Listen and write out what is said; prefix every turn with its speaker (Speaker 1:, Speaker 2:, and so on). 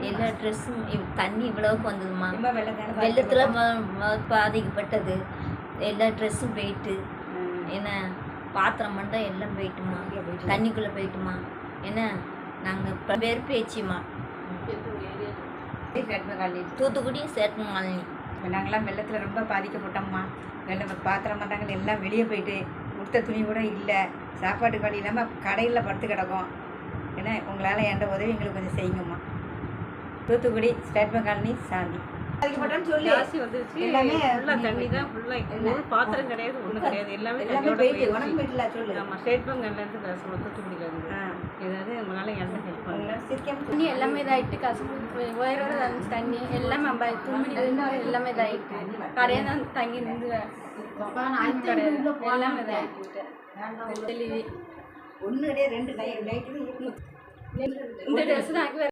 Speaker 1: எல்லா ட்ரெஸ்ஸும் தண்ணி இவ்வளவுக்கு வந்ததுமா. வெள்ளத்தில் பாதிக்கப்பட்டது. எல்லா ட்ரெஸ்ஸும் போயிட்டு என்ன பாத்திரம் மட்டும் எல்லாம் போயிட்டுமா, தண்ணிக்குள்ளே போயிட்டுமா. என்ன நாங்கள் பேர் பேச்சிம்மா, தூத்துக்குடி சேட்டன் காலனி.
Speaker 2: நாங்களாம் வெள்ளத்தில் ரொம்ப பாதிக்கப்பட்டோம்மா. பாத்திரம் மாட்டாங்க எல்லாம் வெளியே போயிட்டு, உடுத்த துணி கூட இல்லை, சாப்பாட்டுக்கு வழி இல்லாமல் கடையில் படுத்து கிடக்கும். ஏன்னா உங்களால் எந்த உதவி எங்களுக்கு கொஞ்சம் செய்யுங்கம்மா. தூத்துக்குடி ஸ்டேட்மெண்ட் காலனி சாந்தி.
Speaker 3: ஜாஸ்தி வந்துருச்சு. எல்லாமே தண்ணி தான் ஃபுல்லாக. ஒரு பாத்திரம் கிடையாது, ஒன்றும் கிடையாது, எல்லாமே தண்ணியோட போயிடுச்சு. ஆமாம், ஸ்டேட் பேங்க்லேருந்து பேசுகிறோம், தூத்துக்குடியிலேருந்து. ஏதாவது உங்களால் எந்த ஹெல்ப் பண்ணுங்க.
Speaker 4: தண்ணி எல்லாமே இதாகிட்டு, கசப்பு உயரோட தண்ணி எல்லாமே துணி எல்லாமே இதாகிட்டு, கடையாக தான் தங்கி நின்று எல்லாமே இதாகிட்டு தெளிவி.
Speaker 2: ஒன்று 2 லைட்டு
Speaker 4: இந்த ட்ரெஸ் தான்